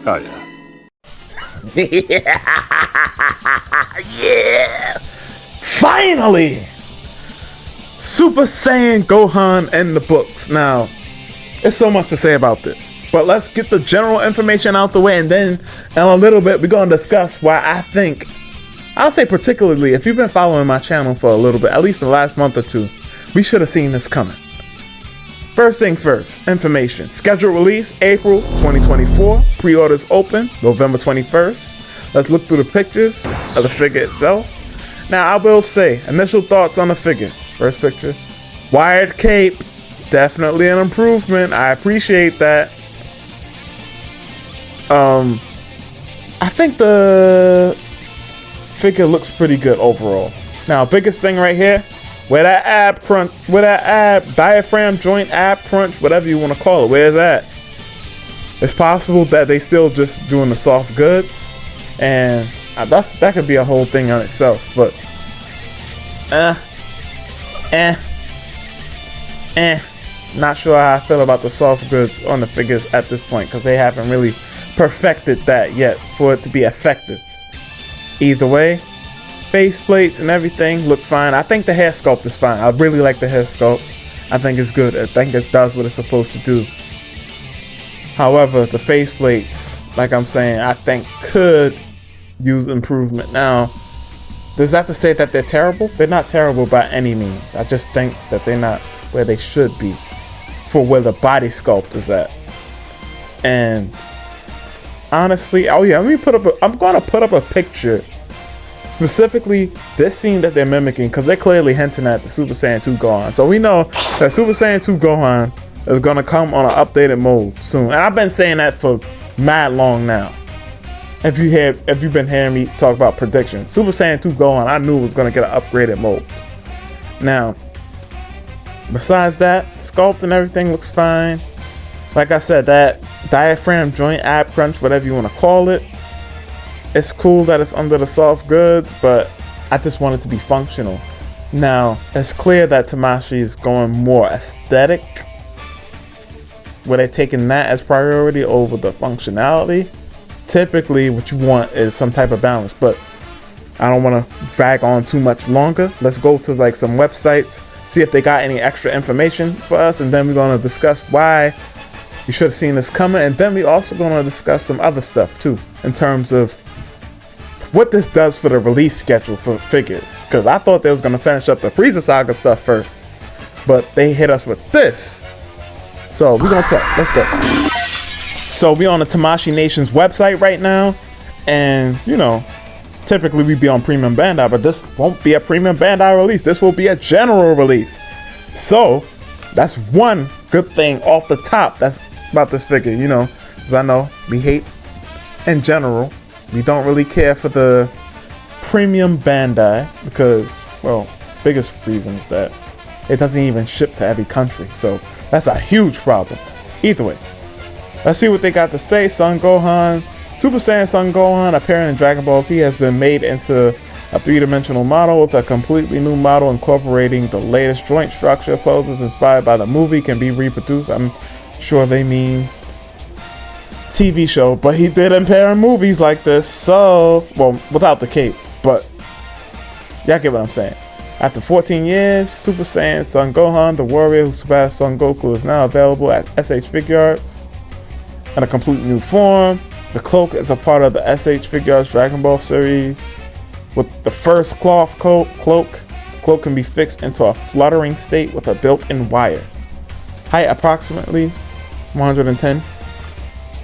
Oh, yeah. Yeah! Finally! Super Saiyan Gohan in the books. Now, there's so much to say about this, but let's get the general information out the way, and then in a little bit we're going to discuss why I think, I'll say particularly if you've been following my channel for a little bit, at least the last month or two, we should have seen this coming. First thing first, information. Scheduled release, April 2024. Pre-orders open, November 21st. Let's look through the pictures of the figure itself. Now, I will say, initial thoughts on the figure. First picture. Wired cape, definitely an improvement. I appreciate that. I think the figure looks pretty good overall. Now, biggest thing right here, where that ab crunch, where that ab, diaphragm joint, ab crunch, whatever you want to call it, where's that? It's possible that they still just doing the soft goods, and that could be a whole thing on itself, but not sure how I feel about the soft goods on the figures at this point, because they haven't really perfected that yet for it to be effective. Either way, face plates and everything look fine. I think the hair sculpt is fine. I really like the hair sculpt. I think it's good. I think it does what it's supposed to do. However, the face plates, like I'm saying, I think could use improvement. Now, does that to say that they're terrible? They're not terrible by any means. I just think that they're not where they should be for where the body sculpt is at. And honestly, oh yeah, I'm gonna put up a picture. Specifically, this scene that they're mimicking, because they're clearly hinting at the Super Saiyan 2 Gohan. So we know that Super Saiyan 2 Gohan is going to come on an updated mode soon. And I've been saying that for mad long now. If you've been hearing me talk about predictions, Super Saiyan 2 Gohan, I knew it was going to get an upgraded mode. Now, besides that, sculpt and everything looks fine. Like I said, that diaphragm joint, ab crunch, whatever you want to call it, it's cool that it's under the soft goods, but I just want it to be functional. Now, it's clear that Tamashii is going more aesthetic, where they're taking that as priority over the functionality. Typically, what you want is some type of balance, but I don't want to drag on too much longer. Let's go to like some websites, see if they got any extra information for us, and then we're going to discuss why you should have seen this coming, and then we're also going to discuss some other stuff too, in terms of what this does for the release schedule for figures, because I thought they was going to finish up the Frieza Saga stuff first, but they hit us with this. So we're going to talk. Let's go. So we're on the Tamashii Nation's website right now, and you know, typically we'd be on Premium Bandai, but this won't be a Premium Bandai release. This will be a general release. So that's one good thing off the top that's about this figure, you know, because I know we hate in general. We don't really care for the Premium Bandai because, well, biggest reason is that it doesn't even ship to every country. So that's a huge problem. Either way, let's see what they got to say. Son Gohan, Super Saiyan Son Gohan, appearing in Dragon Ball Z, has been made into a three-dimensional model with a completely new model incorporating the latest joint structure. Poses inspired by the movie can be reproduced. I'm sure they mean TV show, but he did appear in movies like this, so, well, without the cape, but y'all get what I'm saying. After 14 years, Super Saiyan Son Gohan, the warrior who surpassed Son Goku, is now available at S.H.Figuarts in a completely new form. The cloak is a part of the S.H.Figuarts Dragon Ball series. With the first cloth cloak, the cloak can be fixed into a fluttering state with a built-in wire. Height approximately 110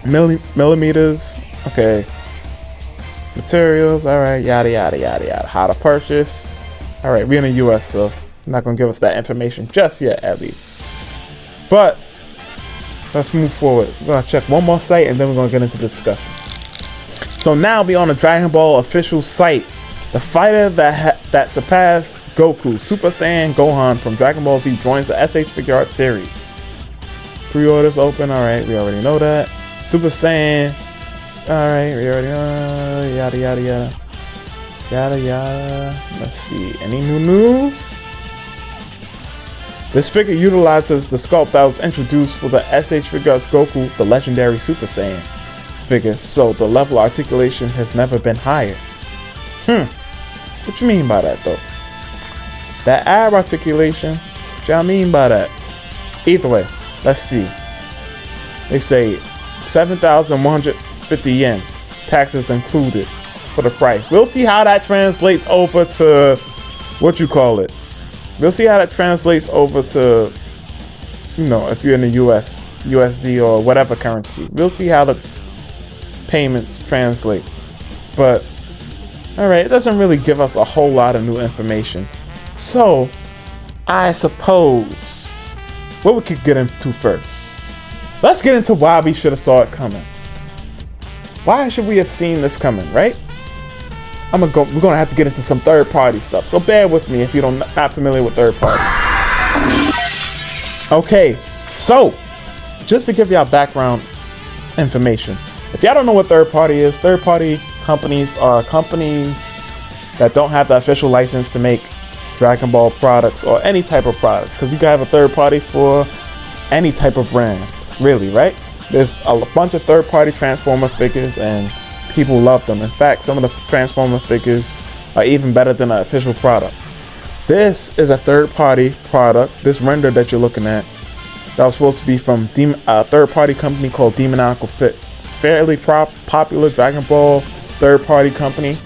millimeters. Okay. Materials, alright, yada yada yada yada. How to purchase. Alright, we're in the US, so they're not gonna give us that information just yet, at least. But let's move forward. We're gonna check one more site and then we're gonna get into the discussion. So now we on the Dragon Ball official site. The fighter that surpassed Goku, Super Saiyan Gohan from Dragon Ball Z, joins the S.H.Figuarts series. Pre-orders open. Alright, we already know that. Super Saiyan. Alright, we already know. Yada yada yada. Yada yada. Let's see. Any new news? This figure utilizes the sculpt that was introduced for the S.H.Figuarts Goku, the legendary Super Saiyan. figure, so the level of articulation has never been higher. What you mean by that though? That ab articulation, what y'all mean by that? Either way, let's see. They say 7,150 yen, taxes included for the price. We'll see how that translates over to, what you call it? We'll see how that translates over to, you know, if you're in the US, USD or whatever currency. We'll see how the payments translate. But, alright, it doesn't really give us a whole lot of new information. So, I suppose, what we could get into first. Let's get into why we should have saw it coming. Why should we have seen this coming, right? We're gonna have to get into some third-party stuff. So bear with me if you're not familiar with third party. Okay, so just to give y'all background information. If y'all don't know what third party is, third party companies are companies that don't have the official license to make Dragon Ball products or any type of product. Because you can have a third party for any type of brand, really, right? There's a bunch of third party Transformer figures and people love them. In fact, some of the Transformer figures are even better than an official product. This is a third-party product. This render that you're looking at, that was supposed to be from a third-party company called Demoniacal Fit. Fairly popular Dragon Ball third-party company,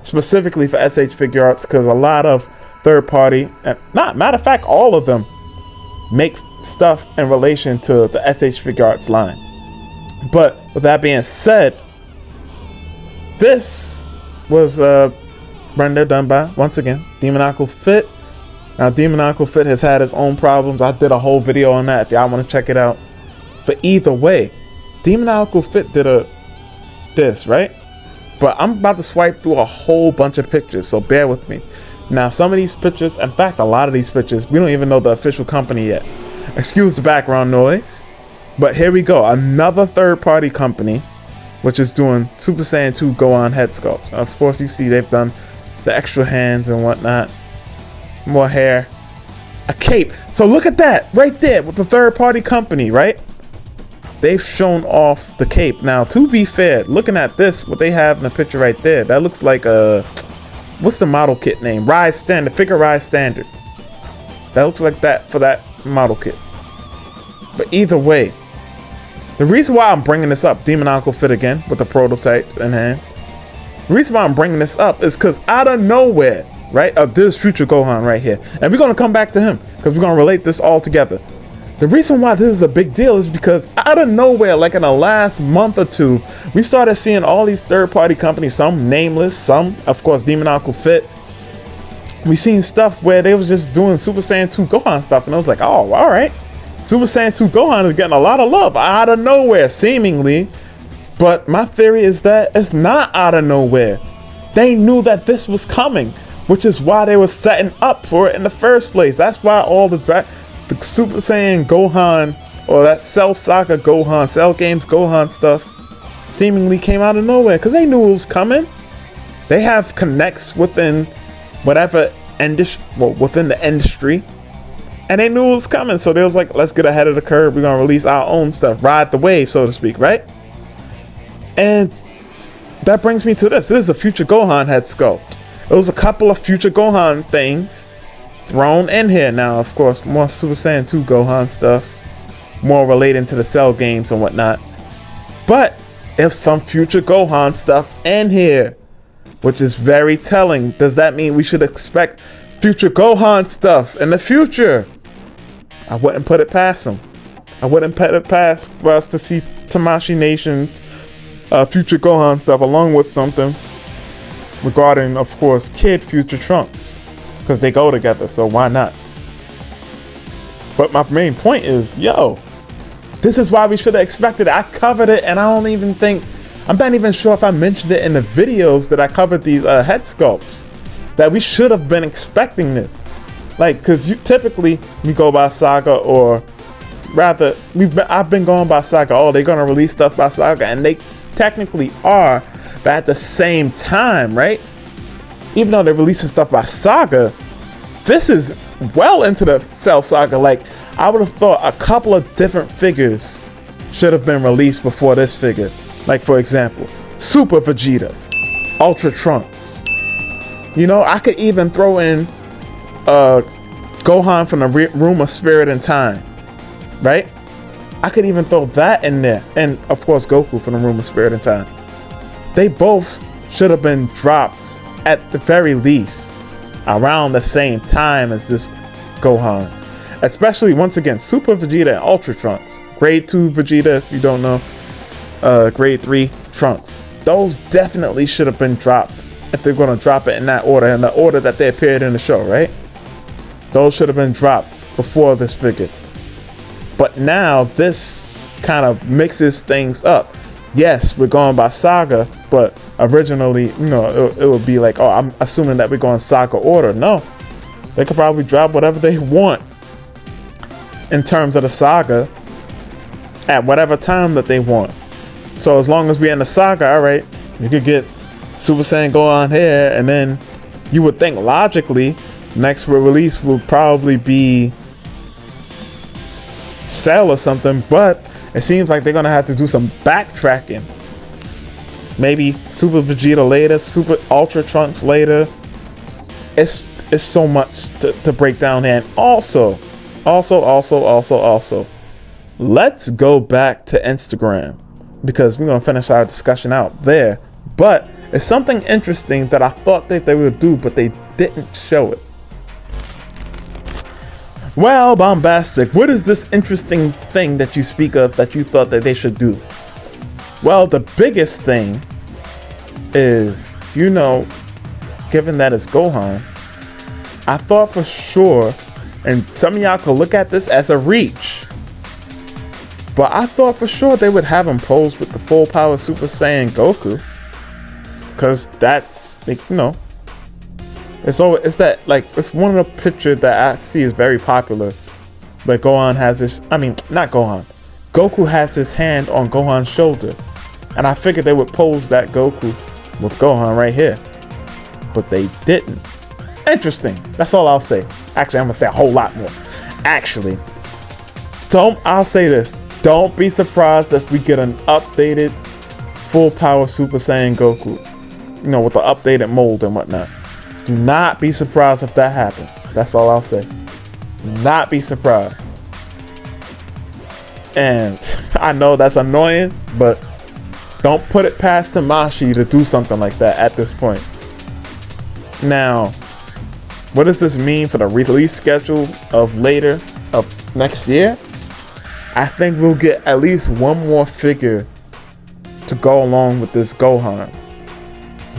specifically for S.H.Figuarts, because a lot of third-party, and matter of fact, all of them make stuff in relation to the S.H.Figuarts line. But with that being said, this was render done by, once again, Demoniacal Fit. Now, Demoniacal Fit has had its own problems. I did a whole video on that if y'all want to check it out. But either way, Demoniacal Fit did this, right? But I'm about to swipe through a whole bunch of pictures, so bear with me. Now, some of these pictures, in fact, a lot of these pictures, we don't even know the official company yet. Excuse the background noise. But here we go. Another third-party company, which is doing Super Saiyan 2 Gohan head sculpts. Of course, you see they've done the extra hands and whatnot. More hair. A cape. So look at that right there with the third-party company, right? They've shown off the cape. Now, to be fair, looking at this, what they have in the picture right there, that looks like a... What's the model kit name? Rise Standard. Figure Rise Standard. That looks like that for that model kit. But either way, the reason why I'm bringing this up, Demoniacal Fit again, with the prototypes in hand. The reason why I'm bringing this up is because out of nowhere, right, this future Gohan right here. And we're going to come back to him because we're going to relate this all together. The reason why this is a big deal is because out of nowhere, like in the last month or two, we started seeing all these third-party companies, some nameless, some, of course, Demoniacal Fit. We seen stuff where they was just doing Super Saiyan 2 Gohan stuff, and I was like, oh, all right. Super Saiyan 2 Gohan is getting a lot of love out of nowhere, seemingly. But my theory is that it's not out of nowhere. They knew that this was coming, which is why they were setting up for it in the first place. That's why all the Super Saiyan Gohan, or that Cell Saga Gohan, Cell Games Gohan stuff, seemingly came out of nowhere, because they knew it was coming. They have connects within whatever industry, well, within the industry, and they knew it was coming. So they was like, let's get ahead of the curve. We're gonna release our own stuff, ride the wave, so to speak, right? And that brings me to this. This is a future Gohan head sculpt. It was a couple of future Gohan things thrown in here. Now, of course, more Super Saiyan 2 Gohan stuff, more relating to the Cell games and whatnot. But if some future Gohan stuff in here, which is very telling, does that mean we should expect future Gohan stuff in the future? I wouldn't put it past them. I wouldn't put it past for us to see Tamashii Nation's future Gohan stuff, along with something regarding, of course, Kid Future Trunks, because they go together, so why not? But my main point is, yo, this is why we should have expected it. I covered it, and I'm not even sure if I mentioned it in the videos that I covered these head sculpts, that we should have been expecting this. Like, because typically we go by Saga, or rather, I've been going by Saga. Oh, they're going to release stuff by Saga, and they technically are, but at the same time, right? Even though they're releasing stuff by Saga, this is well into the Cell Saga. Like, I would have thought a couple of different figures should have been released before this figure. Like for example, Super Vegeta, Ultra Trunks. You know, I could even throw in Gohan from the Room of Spirit and Time, right? I could even throw that in there. And of course, Goku from the Room of Spirit and Time. They both should have been dropped at the very least around the same time as this Gohan. Especially, once again, Super Vegeta and Ultra Trunks. Grade 2 Vegeta, if you don't know. Grade 3 Trunks. Those definitely should have been dropped if they're going to drop it in that order, in the order that they appeared in the show, right? Those should have been dropped before this figure. But now this kind of mixes things up. Yes, we're going by saga, but originally, you know, it would be like, oh, I'm assuming that we're going saga order. No, they could probably drop whatever they want in terms of the saga at whatever time that they want. So as long as we're in the saga, all right, you could get Super Saiyan Gohan here, and then you would think logically next release will probably be Cell or something, but it seems like they're gonna have to do some backtracking. Maybe Super Vegeta later, Super Ultra Trunks later. It's so much to break down here. And also, let's go back to Instagram, because we're gonna finish our discussion out there. But it's something interesting that I thought that they would do, but they didn't show it. Well, Bombastic, what is this interesting thing that you speak of that you thought that they should do? Well, the biggest thing is, you know, given that it's Gohan, I thought for sure, and some of y'all could look at this as a reach, but I thought for sure they would have him pose with the full power Super Saiyan Goku. Because that's, like, you know, it's that, like, it's one of the pictures that I see is very popular. But Gohan has his, I mean, not Gohan. Goku has his hand on Gohan's shoulder. And I figured they would pose that Goku with Gohan right here. But they didn't. Interesting. That's all I'll say. Actually, I'm going to say a whole lot more. Actually, I'll say this. Don't be surprised if we get an updated full power Super Saiyan Goku. You know, with the updated mold and whatnot. Do not be surprised if that happens. That's all I'll say. Do not be surprised. And I know that's annoying, but don't put it past Tamashii to do something like that at this point. Now, what does this mean for the release schedule of later of next year? I think we'll get at least one more figure to go along with this Gohan.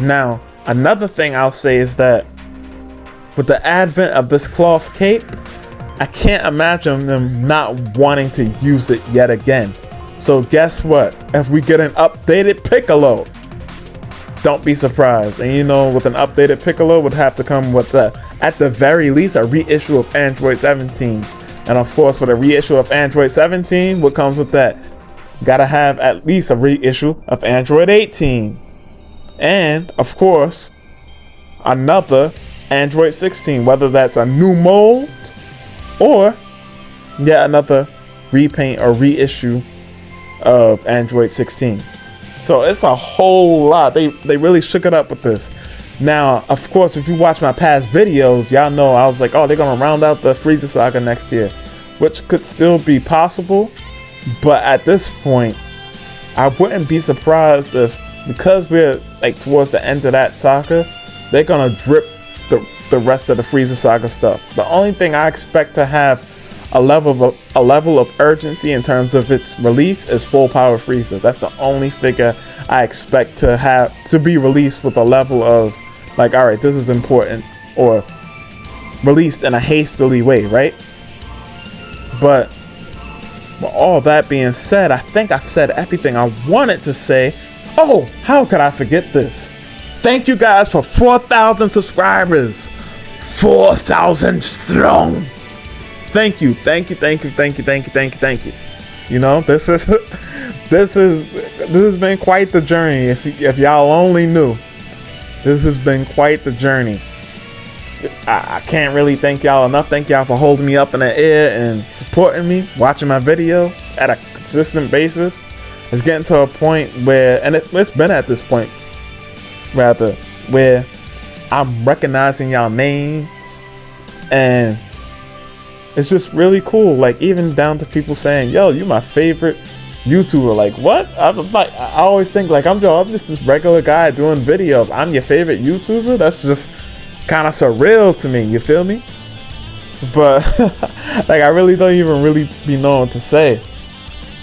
Now, another thing I'll say is that with the advent of this cloth cape, I can't imagine them not wanting to use it yet again. So guess what? If we get an updated Piccolo, don't be surprised. And you know, with an updated Piccolo would have to come with at the very least a reissue of Android 17. And of course, for the reissue of Android 17, what comes with that? Gotta have at least a reissue of Android 18. And of course, another Android 16, whether that's a new mold or yet another repaint or reissue of Android 16. So it's a whole lot. They really shook it up with this. Now, of course, if you watch my past videos, y'all know I was like, oh, they're gonna round out the Frieza saga next year, which could still be possible. But at this point, I wouldn't be surprised if, because we're like towards the end of that saga, they're gonna drip the rest of the Frieza saga stuff. The only thing I expect to have a level of urgency in terms of its release is full power Frieza. That's the only figure I expect to be released with a level of like, all right, this is important, or released in a hastily way, right? But with all that being said, I think I've said everything I wanted to say. Oh, how could I forget this? Thank you guys for 4,000 subscribers. 4,000 strong. Thank you. You know, this has been quite the journey. If y'all only knew, this has been quite the journey. I can't really thank y'all enough. Thank y'all for holding me up in the air and supporting me, watching my videos at a consistent basis. It's getting to a point where, and it's been at this point, rather, where I'm recognizing y'all names, and it's just really cool. Like, even down to people saying, yo, you my favorite YouTuber. Like, what? I always think like I'm just this regular guy doing videos. I'm your favorite YouTuber? That's just kind of surreal to me, you feel me? But like, I really don't even really be knowing what to say.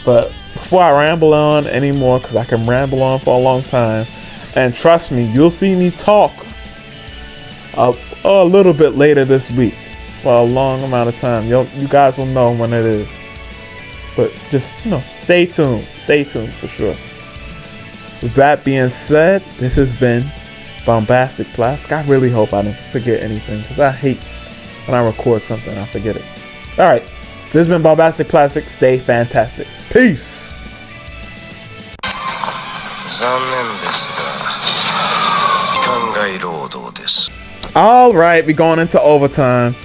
But before I ramble on anymore, because I can ramble on for a long time, and trust me, you'll see me talk a little bit later this week for a long amount of time. You guys will know when it is. But just, stay tuned for sure. With that being said, this has been Bombastic Plastic. I really hope I didn't forget anything, because I hate when I record something I forget it. Alright, this has been Bombastic Plastic. Stay fantastic. Peace. Alright, we're going into overtime.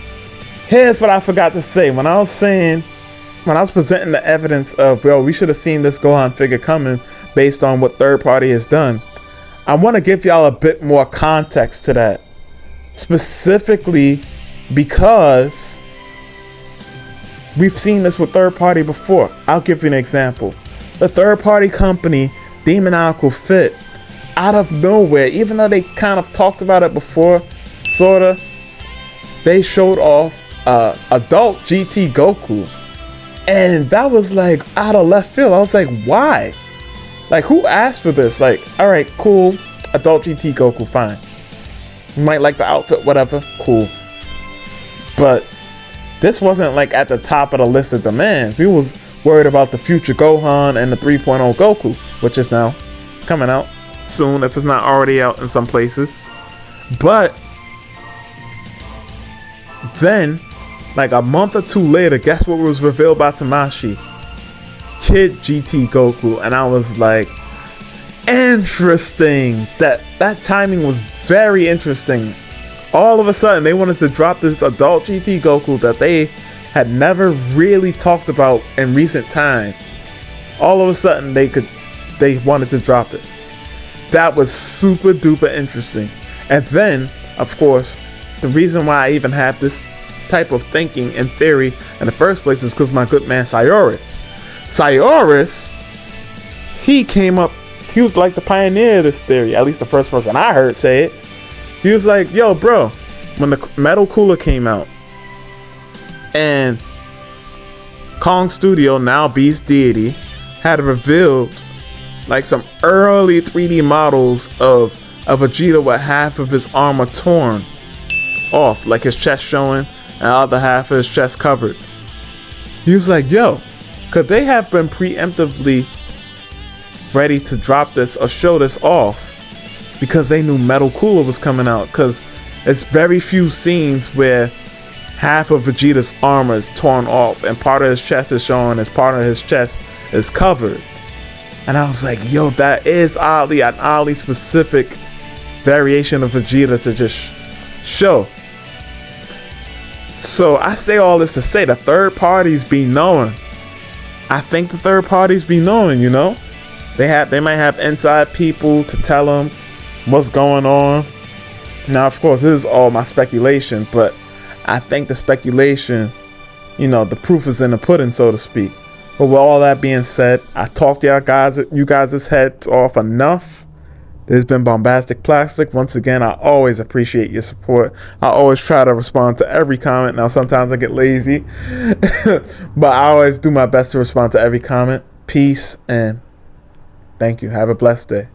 Here's what I forgot to say. When I was presenting the evidence of, well, we should have seen this Gohan figure coming based on what third party has done, I want to give y'all a bit more context to that. Specifically because we've seen this with third party before. I'll give you an example. The third party company, Demonical Fit, out of nowhere, even though they kind of talked about it before, sorta, they showed off adult GT Goku. And that was like out of left field. I was like, why? Like, who asked for this? Like, alright, cool. Adult GT Goku, fine. You might like the outfit, whatever, cool. But this wasn't like at the top of the list of demands. We was worried about the future Gohan and the 3.0 Goku, which is now coming out soon if it's not already out in some places. But then, like a month or two later, guess what was revealed by Tamashii? Kid GT Goku. And I was like, interesting. That timing was very interesting. All of a sudden, they wanted to drop this adult GT Goku that they had never really talked about in recent times. All of a sudden, they wanted to drop it. That was super duper interesting. And then, of course, the reason why I even had this type of thinking and theory in the first place is because my good man Saiyan, he came up, he was like the pioneer of this theory, at least the first person I heard say it. He was like, yo bro, when the Metal Cooler came out and Kong Studio, now Beast Deity, had revealed like some early 3D models of Vegeta with half of his armor torn off, like his chest showing and the other half of his chest covered. He was like, yo, could they have been preemptively ready to drop this or show this off because they knew Metal Cooler was coming out? Because it's very few scenes where half of Vegeta's armor is torn off and part of his chest is showing as part of his chest is covered. And I was like, yo, that is an oddly specific variation of Vegeta to just show. So I say all this to say the third parties be knowing. I think the third parties be knowing, you know? They might have inside people to tell them what's going on. Now, of course, this is all my speculation, but I think the speculation, the proof is in the pudding, so to speak. But with all that being said, I talked to you guys' heads off enough. This has been Bombastic Plastic. Once again, I always appreciate your support. I always try to respond to every comment. Now, sometimes I get lazy, but I always do my best to respond to every comment. Peace and thank you. Have a blessed day.